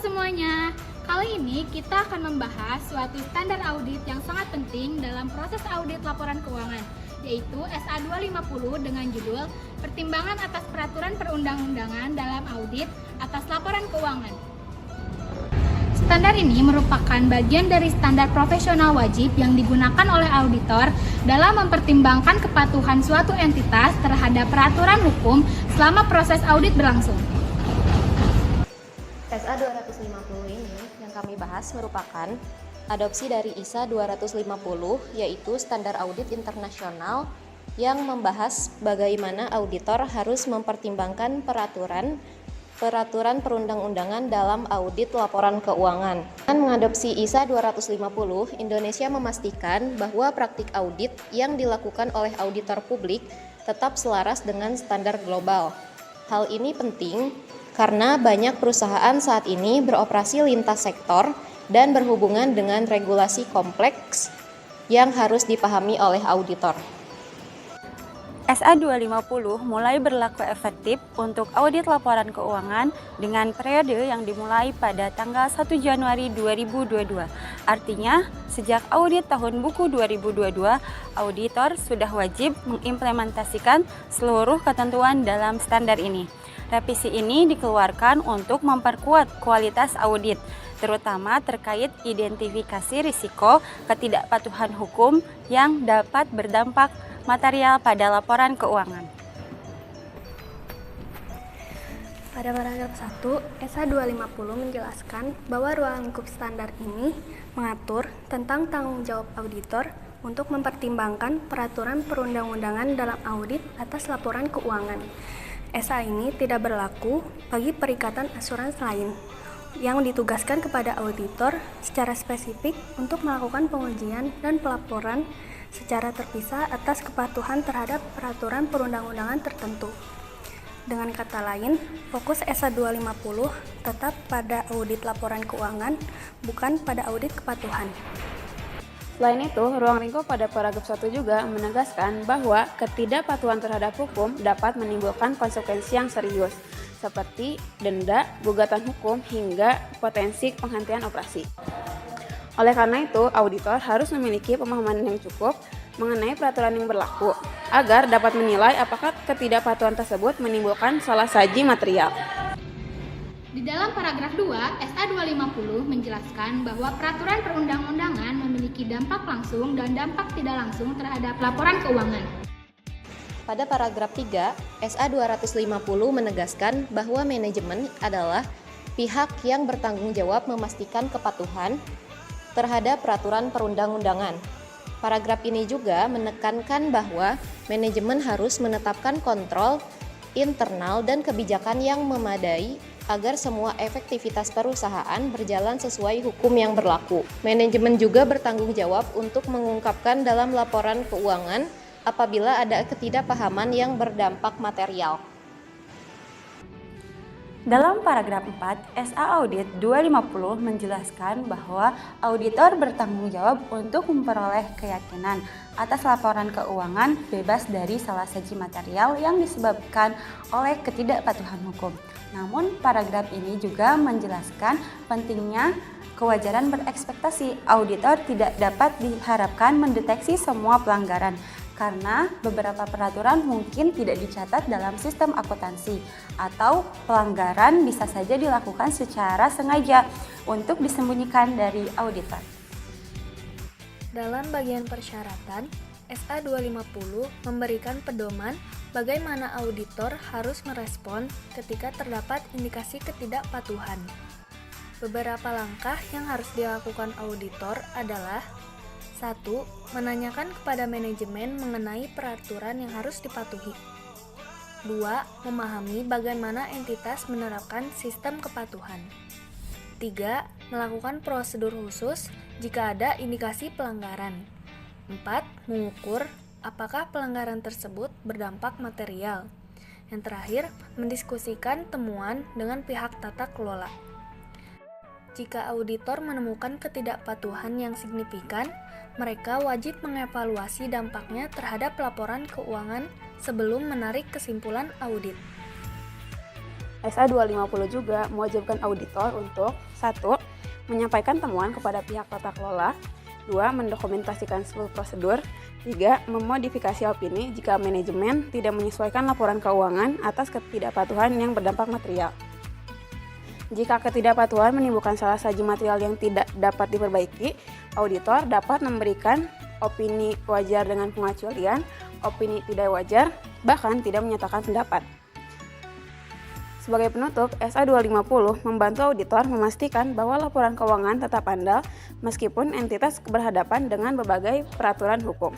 semuanya, kali ini kita akan membahas suatu standar audit yang sangat penting dalam proses audit laporan keuangan, yaitu SA 250 dengan judul Pertimbangan atas Peraturan Perundang-undangan dalam Audit atas Laporan Keuangan. Standar ini merupakan bagian dari standar profesional wajib yang digunakan oleh auditor dalam mempertimbangkan kepatuhan suatu entitas terhadap peraturan hukum selama proses audit berlangsung. SA 250 ini yang kami bahas merupakan adopsi dari ISA 250, yaitu Standar Audit Internasional yang membahas bagaimana auditor harus mempertimbangkan peraturan perundang-undangan dalam audit laporan keuangan. Dengan mengadopsi ISA 250, Indonesia memastikan bahwa praktik audit yang dilakukan oleh auditor publik tetap selaras dengan standar global. Hal ini penting karena banyak perusahaan saat ini beroperasi lintas sektor dan berhubungan dengan regulasi kompleks yang harus dipahami oleh auditor. SA 250 mulai berlaku efektif untuk audit laporan keuangan dengan periode yang dimulai pada tanggal 1 Januari 2022. Artinya, sejak audit tahun buku 2022, auditor sudah wajib mengimplementasikan seluruh ketentuan dalam standar ini. Revisi ini dikeluarkan untuk memperkuat kualitas audit, terutama terkait identifikasi risiko ketidakpatuhan hukum yang dapat berdampak material pada laporan keuangan. Pada paragraf 1, SA 250 menjelaskan bahwa ruang lingkup standar ini mengatur tentang tanggung jawab auditor untuk mempertimbangkan peraturan perundang-undangan dalam audit atas laporan keuangan. SA ini tidak berlaku bagi perikatan asuransi lain yang ditugaskan kepada auditor secara spesifik untuk melakukan pengujian dan pelaporan secara terpisah atas kepatuhan terhadap peraturan perundang-undangan tertentu. Dengan kata lain, fokus SA 250 tetap pada audit laporan keuangan, bukan pada audit kepatuhan. Selain itu, ruang lingkup pada paragraf 1 juga menegaskan bahwa ketidakpatuhan terhadap hukum dapat menimbulkan konsekuensi yang serius, seperti denda, gugatan hukum, hingga potensi penghentian operasi. Oleh karena itu, auditor harus memiliki pemahaman yang cukup mengenai peraturan yang berlaku, agar dapat menilai apakah ketidakpatuhan tersebut menimbulkan salah saji material. Di dalam paragraf 2, SA 250 menjelaskan bahwa peraturan perundang-undangan memiliki dampak langsung dan dampak tidak langsung terhadap laporan keuangan. Pada paragraf 3, SA 250 menegaskan bahwa manajemen adalah pihak yang bertanggung jawab memastikan kepatuhan terhadap peraturan perundang-undangan. Paragraf ini juga menekankan bahwa manajemen harus menetapkan kontrol internal dan kebijakan yang memadai agar semua efektivitas perusahaan berjalan sesuai hukum yang berlaku. Manajemen juga bertanggung jawab untuk mengungkapkan dalam laporan keuangan apabila ada ketidakpahaman yang berdampak material. Dalam paragraf 4, SA Audit 250 menjelaskan bahwa auditor bertanggung jawab untuk memperoleh keyakinan atas laporan keuangan bebas dari salah saji material yang disebabkan oleh ketidakpatuhan hukum. Namun, paragraf ini juga menjelaskan pentingnya kewajaran berekspektasi. Auditor tidak dapat diharapkan mendeteksi semua pelanggaran, karena beberapa peraturan mungkin tidak dicatat dalam sistem akuntansi atau pelanggaran bisa saja dilakukan secara sengaja untuk disembunyikan dari auditor. Dalam bagian persyaratan, SA 250 memberikan pedoman bagaimana auditor harus merespon ketika terdapat indikasi ketidakpatuhan. Beberapa langkah yang harus dilakukan auditor adalah: 1. Menanyakan kepada manajemen mengenai peraturan yang harus dipatuhi. 2. Memahami bagaimana entitas menerapkan sistem kepatuhan. 3. Melakukan prosedur khusus jika ada indikasi pelanggaran. 4. Mengukur apakah pelanggaran tersebut berdampak material. Yang terakhir, mendiskusikan temuan dengan pihak tata kelola. Jika auditor menemukan ketidakpatuhan yang signifikan, mereka wajib mengevaluasi dampaknya terhadap laporan keuangan sebelum menarik kesimpulan audit. SA 250 juga mewajibkan auditor untuk 1. Menyampaikan temuan kepada pihak tata kelola, 2. Mendokumentasikan seluruh prosedur, 3. Memodifikasi opini jika manajemen tidak menyesuaikan laporan keuangan atas ketidakpatuhan yang berdampak material. Jika ketidakpatuhan menimbulkan salah saji material yang tidak dapat diperbaiki, auditor dapat memberikan opini wajar dengan pengecualian, opini tidak wajar, bahkan tidak menyatakan pendapat. Sebagai penutup, SA 250 membantu auditor memastikan bahwa laporan keuangan tetap andal meskipun entitas berhadapan dengan berbagai peraturan hukum.